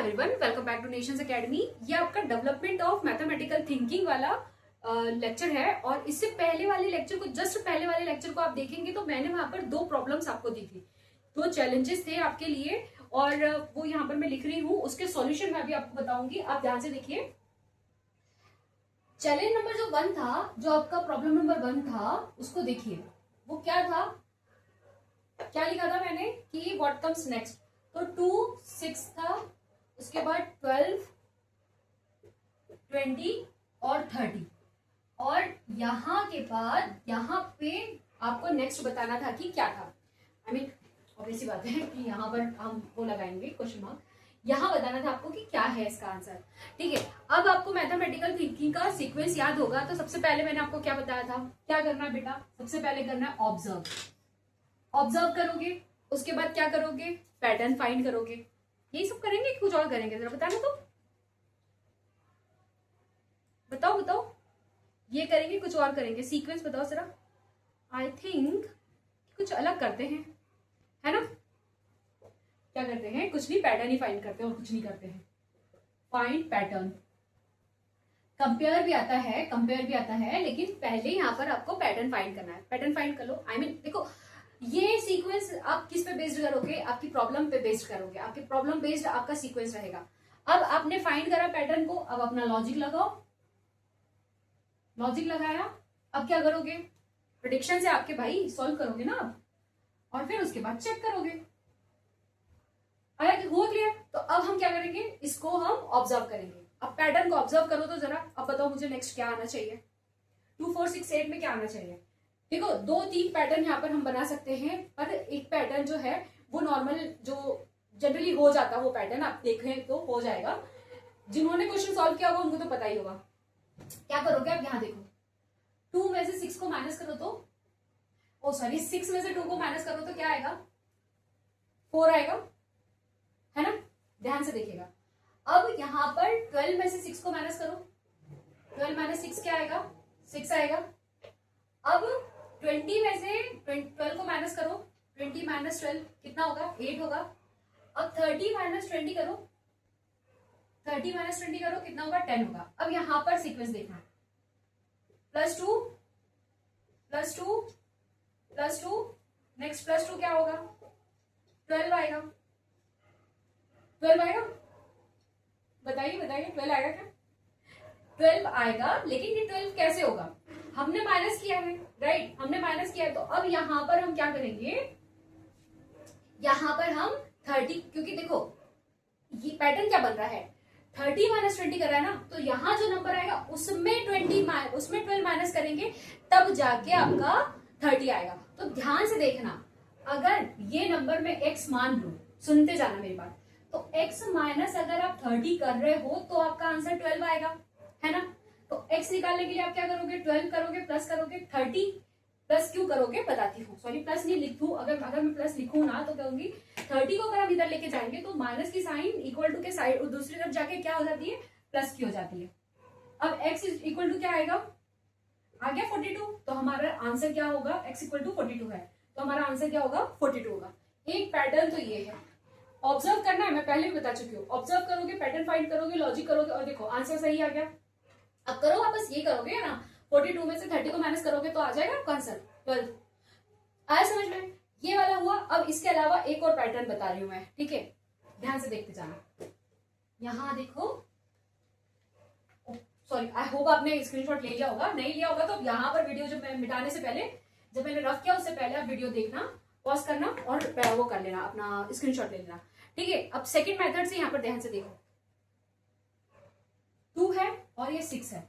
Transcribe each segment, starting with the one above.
Everyone, welcome back two nations academy. ये आपका development of mathematical thinking वाला lecture है। और इससे पहले वाले लेक्चर को, जस्ट पहले वाले लेक्चर को आप देखेंगे तो मैंने वहां पर दो प्रॉब्लम्स आपको दी थी, दो चैलेंजेस थे आपके लिए, और वो यहाँ पर मैं लिख रही हूँ। उसके सॉल्यूशन मैं अभी आपको बताऊंगी, आप ध्यान से देखिए। चैलेंज नंबर जो 1 था, जो आपका प्रॉब्लम नंबर 1 था, उसको देखिए। वो क्या था, क्या लिखा था मैंने कि व्हाट कम्स नेक्स्ट। तो 2, 6 था, उसके बाद 12, 20 और 30, और यहाँ के बाद यहाँ पे आपको नेक्स्ट बताना था कि क्या था। आई मीन ऑब्वियस सी बात है कि यहाँ पर हम वो लगाएंगे क्वेश्चन मार्क। यहाँ बताना था आपको कि क्या है इसका आंसर। ठीक है, अब आपको मैथमेटिकल थिंकिंग का सीक्वेंस याद होगा। तो सबसे पहले मैंने आपको क्या बताया था, क्या करना है बेटा, सबसे पहले करना है ऑब्जर्व। ऑब्जर्व करोगे, उसके बाद क्या करोगे, पैटर्न फाइंड करोगे। यही सब करेंगे कि कुछ और करेंगे, जरा बताना तो, बताओ बताओ। ये करेंगे कुछ और करेंगे, सीक्वेंस बताओ जरा। आई थिंक कुछ अलग करते हैं, है ना। क्या करते हैं, कुछ नहीं, पैटर्न ही फाइंड करते हैं और कुछ नहीं करते हैं। फाइंड पैटर्न, कंपेयर भी आता है, कंपेयर भी आता है, लेकिन पहले यहाँ पर आपको पैटर्न फाइंड करना है। पैटर्न फाइंड कर लो। आई मीन देखो, ये सीक्वेंस आप किस पे बेस्ड करोगे, आपकी प्रॉब्लम पे बेस्ड करोगे। आपकी प्रॉब्लम बेस्ड आपका सीक्वेंस रहेगा। अब आपने फाइंड करा पैटर्न को, अब अपना लॉजिक लगाओ। लॉजिक लगाया, अब क्या करोगे, प्रेडिक्शन से आपके भाई सॉल्व करोगे ना अब, और फिर उसके बाद चेक करोगे। आया कि हुआ क्लियर। तो अब हम क्या करेंगे, इसको हम ऑब्जर्व करेंगे। अब पैटर्न को ऑब्जर्व करो तो जरा, अब बताओ मुझे नेक्स्ट क्या आना चाहिए। 2, 4, 6, 8 में क्या आना चाहिए। देखो 2-3 पैटर्न यहाँ पर हम बना सकते हैं, पर एक पैटर्न जो है वो नॉर्मल, जो जनरली हो जाता है वो पैटर्न आप देखें तो हो जाएगा। जिन्होंने क्वेश्चन सॉल्व किया होगा उनको तो पता ही होगा। क्या करोगे आप, यहाँ देखो, 2 में से 6 को माइनस करो तो, ओ सॉरी, 6 में से 2 को माइनस करो तो क्या आएगा, 4 आएगा, है ना। ध्यान से देखिएगा। अब यहाँ पर 12 में से 6 को माइनस करो, 12 माइनस 6 क्या आएगा, 6 आएगा। अब 20 में से 12 को माइनस करो, 20 माइनस 12 कितना होगा, 8 होगा। अब 30 माइनस 20 करो, 30 माइनस 20 करो, कितना होगा, 10 होगा। अब यहां पर सीक्वेंस देखना, +2 +2 +2, नेक्स्ट +2 क्या होगा, 12 आएगा। 12 आएगा, बताइए बताइए, 12 आएगा क्या, 12 आएगा। लेकिन ये 12 कैसे होगा, हमने माइनस किया है, राइट, हमने माइनस किया है। तो अब यहां पर हम क्या करेंगे, यहां पर हम 30, क्योंकि देखो ये पैटर्न क्या बन रहा है, 30 माइनस 20 कर रहा है ना, तो यहां जो नंबर आएगा उसमें 12 माइनस करेंगे, तब जाके आपका 30 आएगा। तो ध्यान से देखना, अगर ये नंबर में x मान लो, सुनते जाना मेरी बात, तो x माइनस अगर आप 30 कर रहे हो तो आपका आंसर 12 आएगा, है ना। तो x निकालने के लिए आप क्या करोगे, 12 करोगे, प्लस करोगे, 30 प्लस क्यों करोगे बताती हूँ, सॉरी प्लस नहीं लिख दूं, अगर मैं प्लस लिखूं ना तो कहूंगी 30 को अगर हम इधर लेके जाएंगे तो माइनस की साइन इक्वल टू के साइड दूसरी तरफ जाके क्या हो जाती है, प्लस की हो जाती है। अब x इक्वल टू क्या आएगा, आ गया 42। तो हमारा आंसर क्या होगा, x इक्वल टू 42 है, तो हमारा आंसर क्या होगा, 42 होगा। एक पैटर्न तो ये है, ऑब्जर्व करना है, मैं पहले भी बता चुकी हूँ। ऑब्जर्व करोगे, पैटर्न फाइंड करोगे, लॉजिक करोगे, और देखो आंसर सही आ गया। अब करो वापस, ये करोगे ना, 42 में से 30 को माइनस करोगे तो आ जाएगा आपका आंसर 12। आया समझ में, ये वाला हुआ। अब इसके अलावा एक और पैटर्न बता रही हूं मैं, ठीक है, ध्यान से देखते जाना। यहां देखो, सॉरी, आई होप आपने स्क्रीनशॉट ले लिया होगा, नहीं लिया होगा तो यहाँ पर वीडियो जब मैं मिटाने से पहले, जब मैंने रफ किया उससे पहले आप वीडियो देखना, पॉज करना और वो कर लेना, अपना स्क्रीनशॉट ले लेना, ठीक है। अब सेकेंड मेथड से यहाँ पर ध्यान से देखो, 2 है और ये 6 है,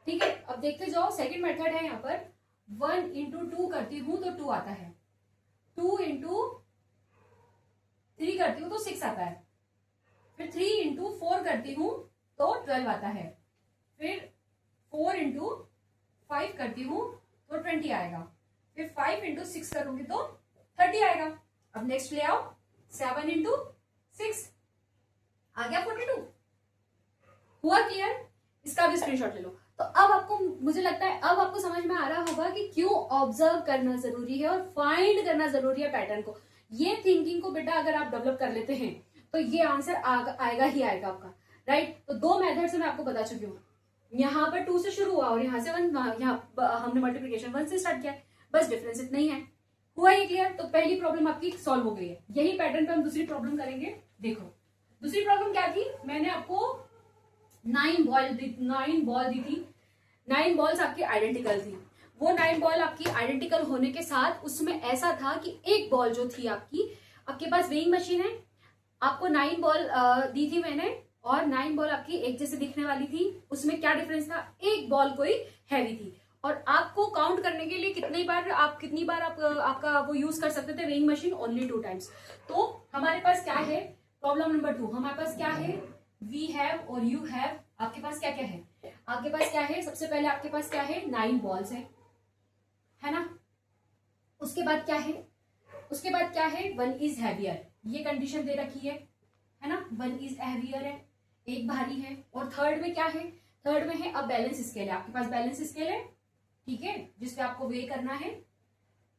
ठीक है। अब देखते जाओ, सेकंड मेथड है यहाँ पर, 1 × 2 करती हूं तो 2 आता है, 2 × 3 करती हूँ तो 6 आता है, फिर 3 × 4 करती हूँ तो 12 आता है, फिर 4 × 5 करती हूँ तो 20 आएगा, फिर 5 × 6 करूंगी तो 30 आएगा। अब नेक्स्ट ले आओ, 7 × 6 आ गया 42। हुआ क्लियर, इसका भी स्क्रीनशॉट ले लो। तो अब आपको, मुझे लगता है अब आपको समझ में आ रहा होगा कि क्यों ऑब्जर्व करना जरूरी है और फाइंड करना जरूरी है पैटर्न को। ये थिंकिंग को बेटा अगर आप डेवलप कर लेते हैं तो ये आंसर आएगा ही आएगा आपका, राइट। तो दो मेथड से मैं आपको बता चुकी हूँ, यहाँ पर 2 से शुरू हुआ और यहाँ से 1, यहाँ हमने मल्टीप्लिकेशन 1 से स्टार्ट किया है, बस डिफरेंस इतना ही है। हुआ ये क्लियर? तो पहली प्रॉब्लम आपकी सॉल्व हो गई है। यही पैटर्न पे हम दूसरी प्रॉब्लम करेंगे। देखो दूसरी प्रॉब्लम क्या थी, मैंने आपको 9 बॉल दी थी। 9 बॉल्स आपकी आइडेंटिकल थी। वो 9 बॉल आपकी आइडेंटिकल होने के साथ उसमें ऐसा था कि एक बॉल जो थी आपके पास वेइंग मशीन है, आपको 9 बॉल दी थी मैंने, और 9 बॉल आपकी एक जैसे दिखने वाली थी। उसमें क्या डिफरेंस था, एक बॉल कोई हैवी थी। और आपको काउंट करने के लिए कितनी बार आपका वो यूज कर सकते थे वेइंग मशीन, ओनली 2 टाइम्स। तो हमारे पास क्या है, प्रॉब्लम नंबर 2 हमारे पास क्या है, वी हैव और यू हैव। आपके पास क्या क्या है, आपके पास क्या है, सबसे पहले आपके पास क्या है, 9 बॉल्स है ना। उसके बाद क्या है, उसके बाद क्या है, 1 इज हैवियर, ये कंडीशन दे रखी है ना। 1 इज हैवियर है, एक भारी है। और थर्ड में क्या है, थर्ड में है अब बैलेंस स्केल है, आपके पास बैलेंस स्केल है, ठीक है, जिसपे आपको वे करना है।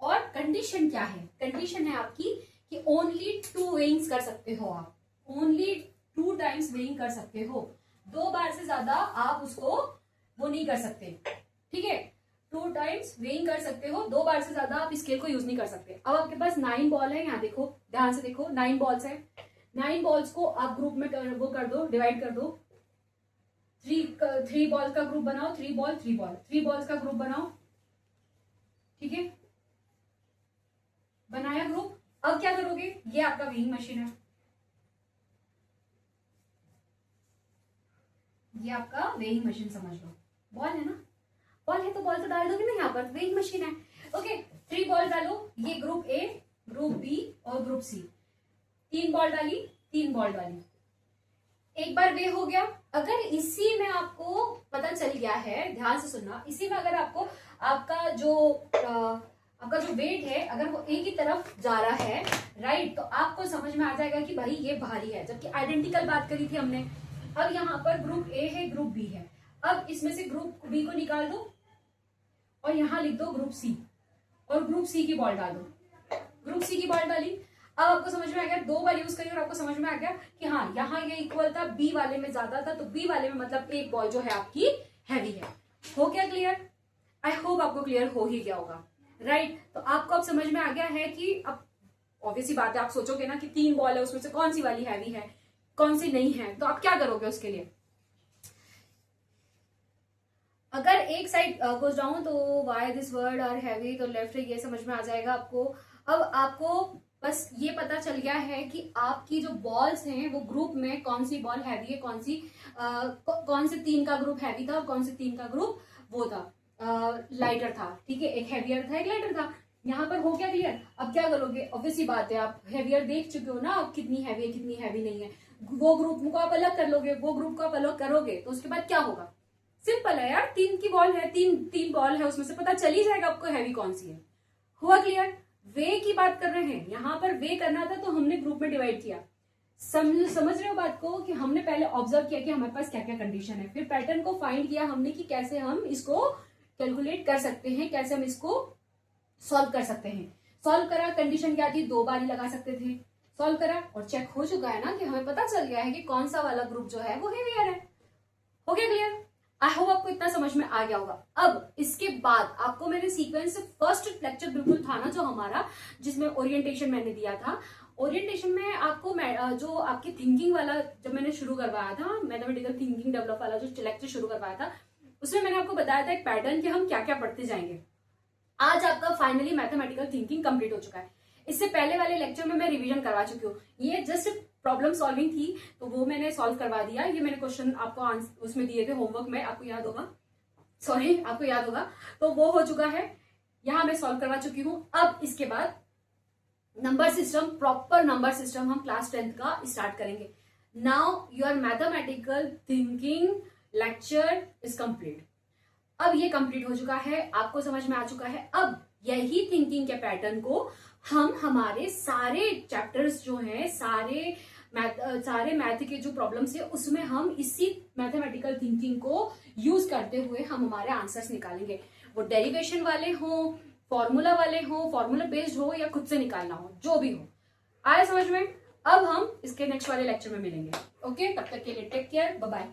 और कंडीशन क्या है, कंडीशन है आपकी कि ओनली 2 वेइंग्स कर सकते हो आप, ओनली 2 टाइम्स वेइंग कर सकते हो, 2 बार से ज्यादा आप उसको वो नहीं कर सकते, ठीक है। 2 टाइम्स वेइंग कर सकते हो, 2 बार से ज्यादा आप स्केल को यूज नहीं कर सकते। अब आपके पास 9 बॉल है, यहाँ देखो ध्यान से देखो, 9 बॉल्स है। 9 बॉल्स को आप ग्रुप में वो कर दो, डिवाइड कर दो। 3 बॉल्स का ग्रुप बनाओ, 3 बॉल 3 बॉल, 3 बॉल्स का ग्रुप बनाओ, ठीक है, बनाया ग्रुप। अब क्या करोगे, ये आपका वेइंग मशीन है, ये आपका वेइंग मशीन समझ लो। बॉल है ना, बॉल है तो बॉल तो डाल दोगे ना, यहाँ पर वेइंग मशीन है। ओके 3 बॉल डालो, ये ग्रुप ए, ग्रुप बी और ग्रुप सी। 3 बॉल डाली, 3 बॉल डाली, एक बार वे हो गया। अगर इसी में आपको पता चल गया है, ध्यान से सुनना, इसी में अगर आपको आपका जो वेट है अगर वो ए की तरफ जा रहा है, राइट, तो आपको समझ में आ जाएगा कि भाई ये भारी है, जबकि आइडेंटिकल बात करी थी हमने। अब यहाँ पर ग्रुप ए है, ग्रुप बी है, अब इसमें से ग्रुप बी को निकाल दो और यहाँ लिख दो ग्रुप सी, और ग्रुप सी की बॉल डाल दो। ग्रुप सी की बॉल डाली, अब आपको समझ में आ गया, 2 बार यूज करिए और आपको समझ में आ गया कि हाँ यहाँ ये इक्वल था, बी वाले में ज्यादा था, तो बी वाले में मतलब एक बॉल जो है आपकी हैवी है। हो गया क्लियर? आई होप आपको क्लियर हो ही गया होगा, राइट। तो आपको अब समझ में आ गया है कि अब ऑब्वियसली बात है, आप सोचोगे ना कि 3 बॉल है, उसमें से कौन सी वाली हैवी है, कौन सी नहीं है, तो आप क्या करोगे उसके लिए। अगर एक साइड गोज डाउन तो why this word are heavy, तो लेफ्ट ये समझ में आ जाएगा आपको। अब आपको बस ये पता चल गया है कि आपकी जो बॉल्स हैं वो ग्रुप में कौन सी बॉल हैवी है, कौन से 3 का ग्रुप हैवी था और कौन से 3 का ग्रुप वो था लाइटर था, ठीक है, एक हैवियर था एक लाइटर था। यहाँ पर हो क्या क्लियर? अब क्या करोगे, ऑब्वियसली बात है, आप हैवियर देख चुके हो ना, आप कितनी हैवी है कितनी हैवी नहीं है, वो ग्रुप को आप अलग कर लोगे, वो ग्रुप को आप अलग करोगे, तो उसके बाद क्या होगा, सिंपल है यार, 3 की बॉल है, 3 बॉल है, उसमें से पता चल ही जाएगा आपको हैवी कौन सी है। हुआ क्लियर? वे की बात कर रहे हैं, यहाँ पर वे करना था तो हमने ग्रुप में डिवाइड किया। समझ रहे हो बात को, कि हमने पहले ऑब्जर्व किया कि हमारे पास क्या क्या कंडीशन है, फिर पैटर्न को फाइंड किया हमने कि कैसे हम इसको कैलकुलेट कर सकते हैं, कैसे हम इसको सॉल्व कर सकते हैं। सॉल्व करा, कंडीशन क्या थी, 2 बार ही लगा सकते थे, सॉल्व करा और चेक हो चुका है ना कि हमें पता चल गया है कि कौन सा वाला ग्रुप जो है वो हेवियर है। हो गया क्लियर? आई होप आपको इतना समझ में आ गया होगा। अब इसके बाद आपको मैंने सीक्वेंस फर्स्ट लेक्चर बिल्कुल था ना जो हमारा, जिसमें ओरिएंटेशन मैंने दिया था, ओरिएंटेशन में आपको जो आपकी थिंकिंग वाला जब मैंने शुरू करवाया था, मैथमेटिकल थिंकिंग डेवलप वाला जो लेक्चर शुरू करवाया था, उसमें मैंने आपको बताया था एक पैटर्न कि हम क्या क्या पढ़ते जाएंगे। आज आपका फाइनली मैथमेटिकल थिंकिंग कंप्लीट हो चुका है। इससे पहले वाले लेक्चर में मैं रिवीजन करवा चुकी हूँ, ये जस्ट प्रॉब्लम सॉल्विंग थी तो वो मैंने सॉल्व करवा दिया। ये मैंने क्वेश्चन आपको उसमें दिए थे होमवर्क में, आपको याद होगा, आपको याद होगा, तो वो हो चुका है, यहां मैं सॉल्व करवा चुकी हूं। अब इसके बाद number system, proper number system हम क्लास 10th का स्टार्ट करेंगे। Now your mathematical thinking lecture is complete. अब ये कंप्लीट हो चुका है, आपको समझ में आ चुका है। अब यही थिंकिंग के पैटर्न को हम हमारे सारे चैप्टर्स जो हैं, सारे मैथ के जो प्रॉब्लम्स है उसमें हम इसी मैथमेटिकल थिंकिंग को यूज करते हुए हम हमारे आंसर्स निकालेंगे। वो डेरिवेशन वाले हो, फॉर्मूला वाले हो, फॉर्मूला बेस्ड हो या खुद से निकालना हो, जो भी हो। आया समझ में? अब हम इसके नेक्स्ट वाले लेक्चर में मिलेंगे। ओके, तब तक के लिए टेक केयर, बाय बाय।